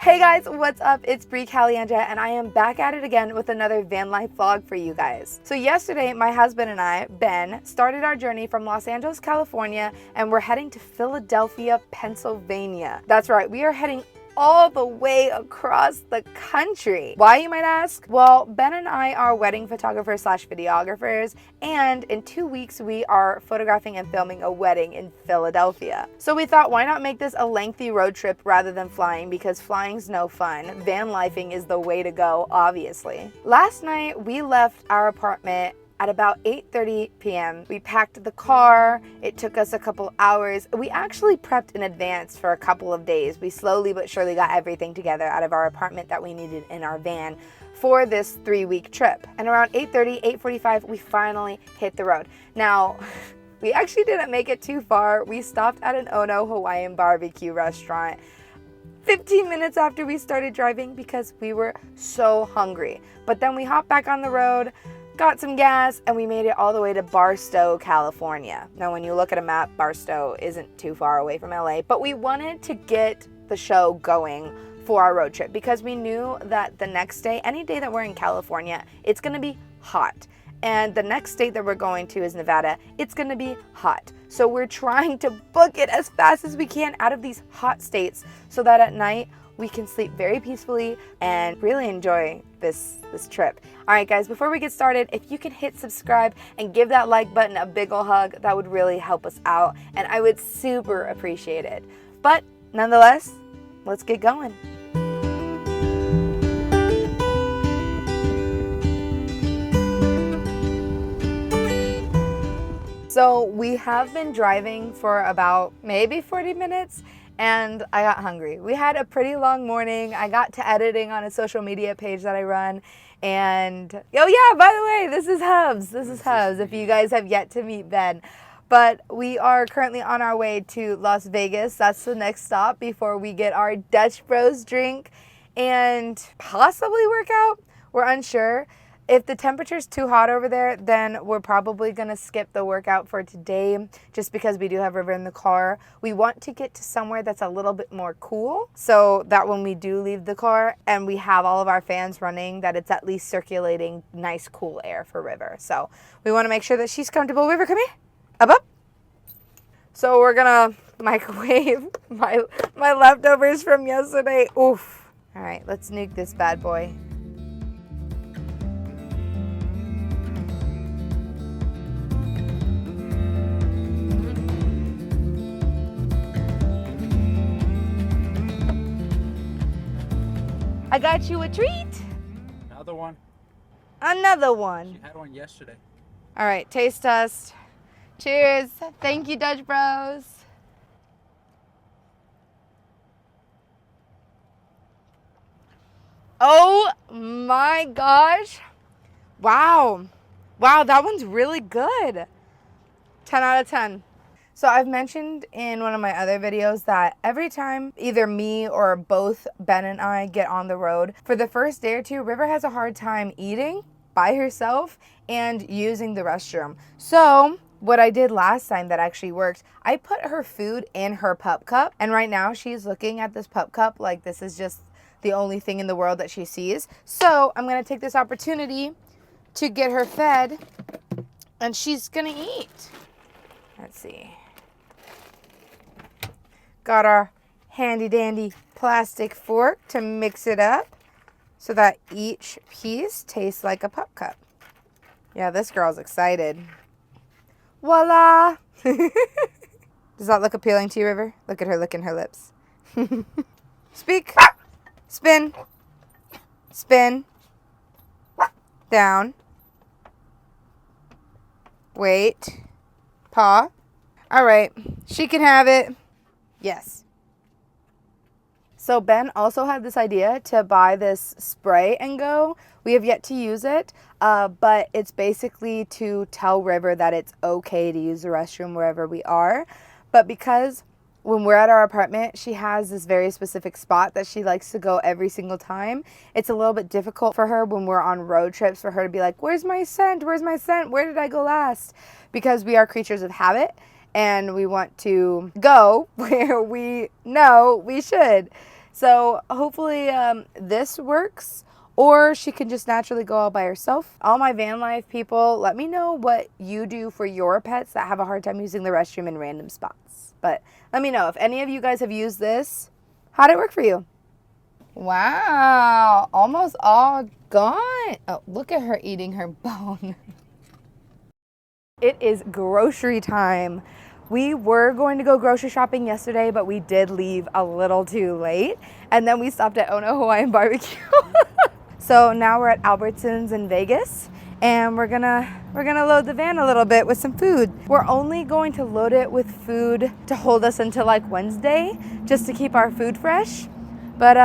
Hey guys, what's up? It's Brie Caliandra and I am back at it again with another van life vlog for you guys. So yesterday, my husband and I, Ben, started our journey from Los Angeles, California, and we're heading to Philadelphia, Pennsylvania. That's right, we are heading all the way across the country. Why, you might ask? Well, Ben and I are wedding photographers slash videographers, and in 2 weeks we are photographing and filming a wedding in Philadelphia. So we thought, why not make this a lengthy road trip rather than flying, because flying's no fun. Van lifing is the way to go, obviously. Last night we left our apartment at about 8:30 p.m. We packed the car. It took us a couple hours. We actually prepped in advance for a couple of days. We slowly but surely got everything together out of our apartment that we needed in our van for this 3-week trip. And around 8:30, 8:45, we finally hit the road. Now, we actually didn't make it too far. We stopped at an Ono Hawaiian barbecue restaurant 15 minutes after we started driving because we were so hungry. But then we hopped back on the road, got some gas, and we made it all the way to Barstow, California. Now, when you look at a map, Barstow isn't too far away from LA, but we wanted to get the show going for our road trip because we knew that the next day, any day that we're in California, it's gonna be hot. And the next state that we're going to is Nevada. It's gonna be hot. So we're trying to book it as fast as we can out of these hot states so that at night, we can sleep very peacefully and really enjoy this trip. All right, guys, before we get started, if you can hit subscribe and give that like button a big ol' hug, that would really help us out, and I would super appreciate it. But nonetheless, let's get going. So we have been driving for about maybe 40 minutes, and I got hungry. We had a pretty long morning. I got to editing on a social media page that I run, and oh yeah, by the way, this is Hubs. This is Hubs, if you guys have yet to meet Ben. But we are currently on our way to Las Vegas. That's the next stop before we get our Dutch Bros drink and possibly work out. We're unsure. If the temperature's too hot over there, then we're probably gonna skip the workout for today just because we do have River in the car. We want to get to somewhere that's a little bit more cool so that when we do leave the car and we have all of our fans running, that it's at least circulating nice, cool air for River. So we wanna make sure that she's comfortable. River, come here. Up. So we're gonna microwave my leftovers from yesterday. Oof. All right, let's nuke this bad boy. I got you a treat. Another one. Another one. She had one yesterday. All right, taste test. Cheers. Thank you, Dutch Bros. Oh my gosh. Wow. Wow, that one's really good. 10 out of 10. So I've mentioned in one of my other videos that every time either me or both Ben and I get on the road, for the first day or two, River has a hard time eating by herself and using the restroom. So what I did last time that actually worked, I put her food in her pup cup, and right now she's looking at this pup cup like this is just the only thing in the world that she sees. So I'm gonna take this opportunity to get her fed, and she's gonna eat. Let's see. Got our handy dandy plastic fork to mix it up so that each piece tastes like a pup cup. Yeah, this girl's excited. Voila! Does that look appealing to you, River? Look at her licking her lips. Speak. Spin. Spin. Down. Wait. Paw. All right, she can have it. Yes. So Ben also had this idea to buy this spray and go. We have yet to use it, but it's basically to tell River that it's okay to use the restroom wherever we are. But because when we're at our apartment, she has this very specific spot that she likes to go every single time, it's a little bit difficult for her when we're on road trips for her to be like, where's my scent? Where's my scent? Where did I go last? Because we are creatures of habit. And we want to go where we know we should. So hopefully this works, or she can just naturally go all by herself. All my van life people, let me know what you do for your pets that have a hard time using the restroom in random spots. But let me know if any of you guys have used this. How'd it work for you? Wow, almost all gone. Oh, look at her eating her bone. It is grocery time. We were going to go grocery shopping yesterday, but we did leave a little too late. And then we stopped at Ono Hawaiian Barbecue. So now we're at Albertsons in Vegas, and we're gonna load the van a little bit with some food. We're only going to load it with food to hold us until like Wednesday, just to keep our food fresh. But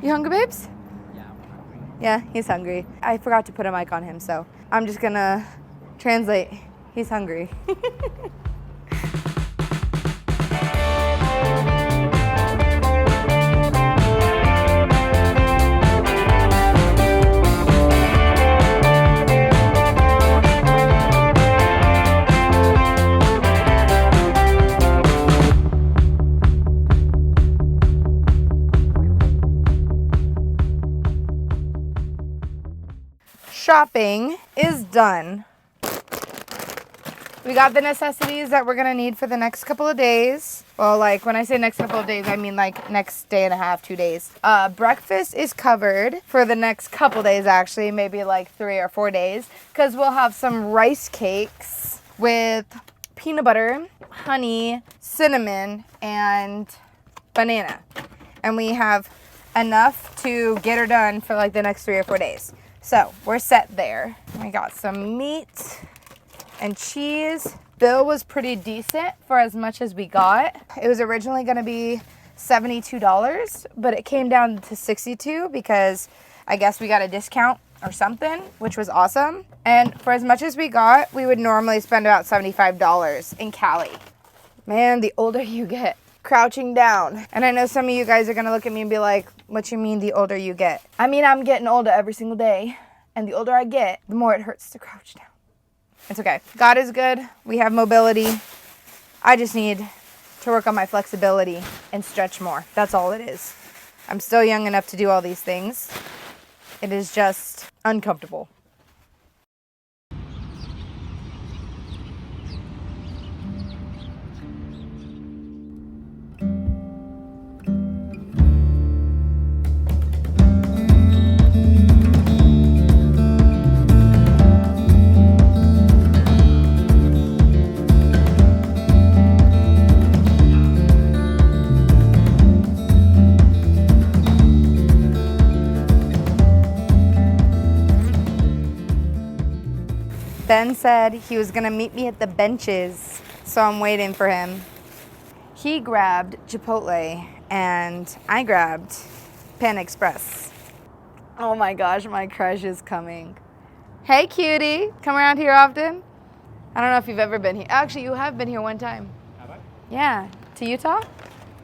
you hungry, babes? Yeah, I'm hungry. Yeah, he's hungry. I forgot to put a mic on him, so I'm just gonna translate. He's hungry. Shopping is done. We got the necessities that we're gonna need for the next couple of days. Well, like when I say next couple of days, I mean like next day and a half, 2 days. Breakfast is covered for the next couple days, actually, maybe like 3 or 4 days, because we'll have some rice cakes with peanut butter, honey, cinnamon, and banana. And we have enough to get her done for like the next 3 or 4 days. So we're set there. We got some meat and cheese. Bill was pretty decent for as much as we got. It was originally gonna be $72, but it came down to $62 because I guess we got a discount or something, which was awesome. And for as much as we got, we would normally spend about $75 in Cali. Man, the older you get. Crouching down. And I know some of you guys are gonna look at me and be like, what you mean the older you get? I mean, I'm getting older every single day. And the older I get, the more it hurts to crouch down. It's okay. God is good. We have mobility. I just need to work on my flexibility and stretch more. That's all it is. I'm still young enough to do all these things. It is just uncomfortable. Ben said he was gonna meet me at the benches, so I'm waiting for him. He grabbed Chipotle and I grabbed Pan Express. Oh my gosh, my crush is coming. Hey cutie, come around here often? I don't know if you've ever been here. Actually, you have been here one time. Have I? Yeah, to Utah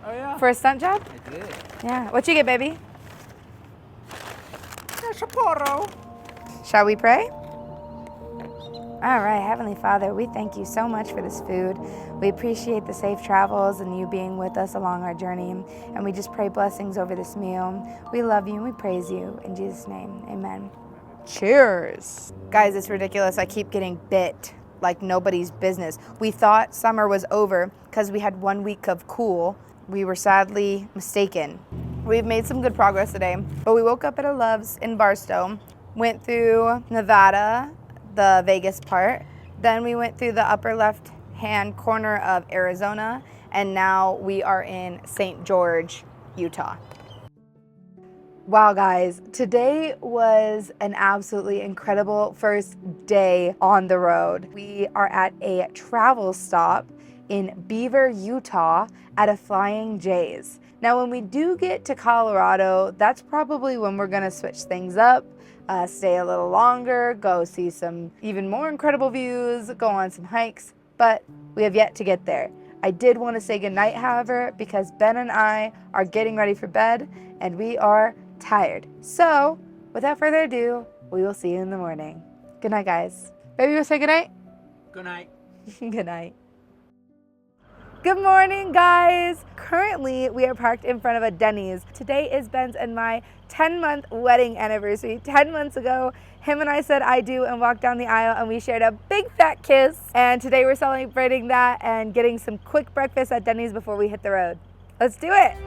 Oh, yeah. for a stunt job? I did. Yeah, what you get, baby? Sapporo. Shall we pray? All right, Heavenly Father, we thank you so much for this food. We appreciate the safe travels and you being with us along our journey. And we just pray blessings over this meal. We love you and we praise you. In Jesus' name, amen. Cheers. Guys, it's ridiculous. I keep getting bit like nobody's business. We thought summer was over because we had 1 week of cool. We were sadly mistaken. We've made some good progress today, but we woke up at a Love's in Barstow, went through Nevada, the Vegas part. Then we went through the upper left-hand corner of Arizona, and now we are in St. George, Utah. Wow, guys, today was an absolutely incredible first day on the road. We are at a travel stop in Beaver, Utah at a Flying J's. Now, when we do get to Colorado, that's probably when we're gonna switch things up. Stay a little longer, go see some even more incredible views, go on some hikes, but we have yet to get there. I did want to say goodnight, however, because Ben and I are getting ready for bed and we are tired. So, without further ado, we will see you in the morning. Good night, guys. Baby, you want to say goodnight? Good night. Good night. Good morning, guys. Currently, we are parked in front of a Denny's. Today is Ben's and my 10-month wedding anniversary. 10 months ago, him and I said I do and walked down the aisle and we shared a big fat kiss. And today we're celebrating that and getting some quick breakfast at Denny's before we hit the road. Let's do it.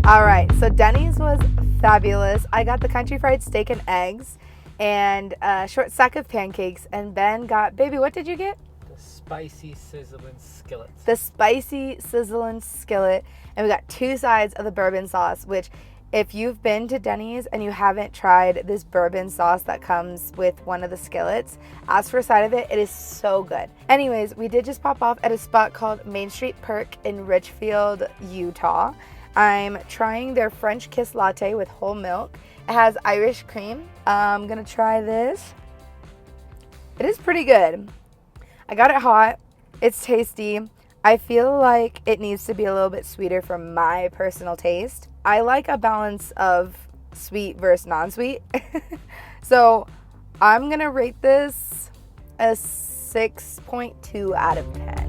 All right, so Denny's was fabulous. I got the country fried steak and eggs and a short stack of pancakes, and Ben got, baby, what did you get? The spicy sizzling skillet. The spicy sizzling skillet, and we got 2 sides of the bourbon sauce, which if you've been to Denny's and you haven't tried this bourbon sauce that comes with one of the skillets, ask for a side of it. It is so good. Anyways, we did just pop off at a spot called Main Street Perk in Richfield, Utah. I'm trying their French Kiss Latte with whole milk. It has Irish cream. I'm gonna try this. It is pretty good. I got it hot. It's tasty. I feel like it needs to be a little bit sweeter for my personal taste. I like a balance of sweet versus non-sweet. So I'm gonna rate this a 6.2 out of 10.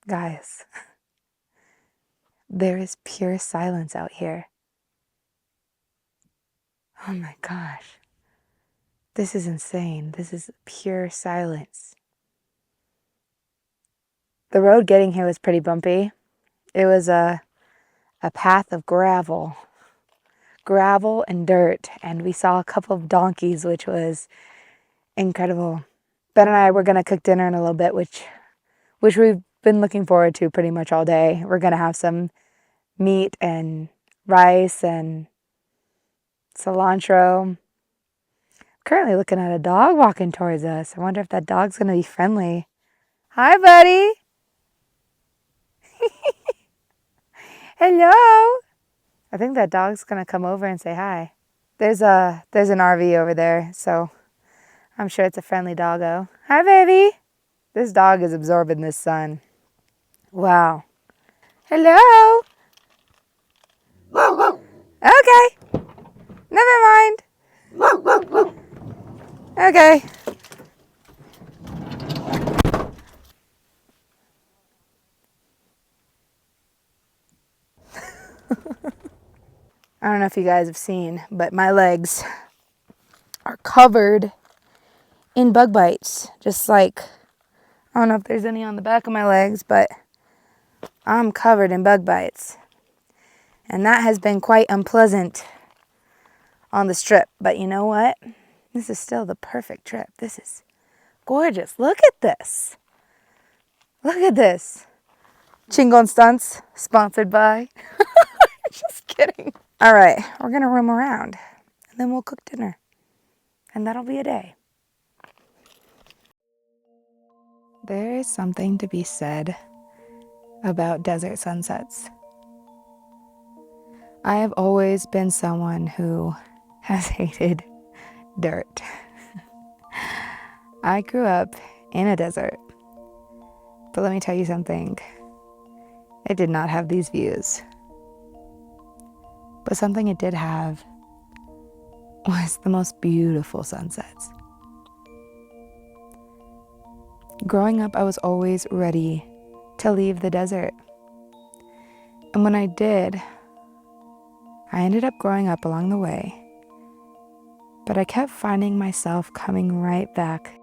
Guys, there is pure silence out here. Oh my gosh. This is insane. This is pure silence. The road getting here was pretty bumpy. It was a path of gravel and dirt, and we saw a couple of donkeys, which was incredible. Ben and I were going to cook dinner in a little bit, which we've been looking forward to pretty much all day. We're going to have some meat and rice and cilantro. Currently looking at a dog walking towards us. I wonder if that dog's going to be friendly. Hi, buddy. Hello. I think that dog's going to come over and say hi. There's an RV over there, so I'm sure it's a friendly doggo. Hi, baby. This dog is absorbing this sun. Wow. Hello. Okay. Never mind. Okay. I don't know if you guys have seen, but my legs are covered in bug bites. Just like, I don't know if there's any on the back of my legs, but I'm covered in bug bites. And that has been quite unpleasant on this trip. But you know what? This is still the perfect trip. This is gorgeous. Look at this. Look at this. Chingon Stunts, sponsored by. Just kidding. All right, we're going to roam around. And then we'll cook dinner. And that'll be a day. There is something to be said about desert sunsets. I have always been someone who has hated dirt. I grew up in a desert, but let me tell you something. It did not have these views. But something it did have was the most beautiful sunsets. Growing up, I was always ready to leave the desert. And when I did, I ended up growing up along the way. But I kept finding myself coming right back.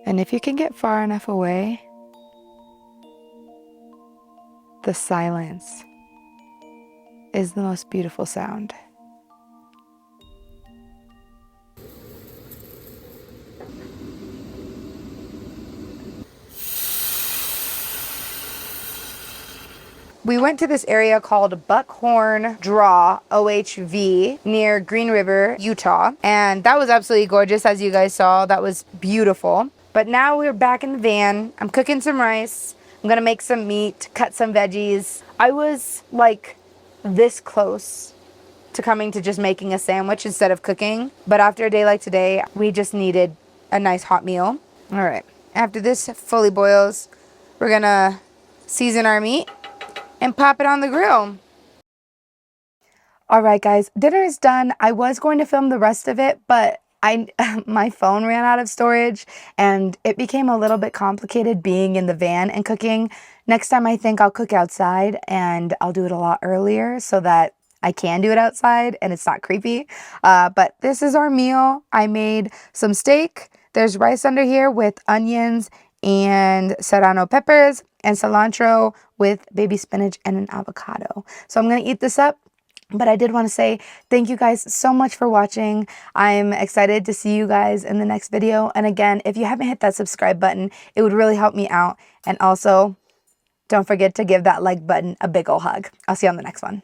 And if you can get far enough away, the silence is the most beautiful sound. We went to this area called Buckhorn Draw, OHV, near Green River, Utah. And that was absolutely gorgeous, as you guys saw. That was beautiful. But now we're back in the van. I'm cooking some rice. I'm gonna make some meat, cut some veggies. I was like this close to coming to just making a sandwich instead of cooking. But after a day like today, we just needed a nice hot meal. All right, after this fully boils, we're gonna season our meat and pop it on the grill. All right, guys, dinner is done. I was going to film the rest of it, but my phone ran out of storage and it became a little bit complicated being in the van and cooking. Next time I think I'll cook outside and I'll do it a lot earlier so that I can do it outside and it's not creepy. But this is our meal. I made some steak. There's rice under here with onions and serrano peppers and cilantro with baby spinach and an avocado. So I'm going to eat this up. But I did want to say thank you guys so much for watching. I'm excited to see you guys in the next video. And again, if you haven't hit that subscribe button, it would really help me out. And also, don't forget to give that like button a big ol' hug. I'll see you on the next one.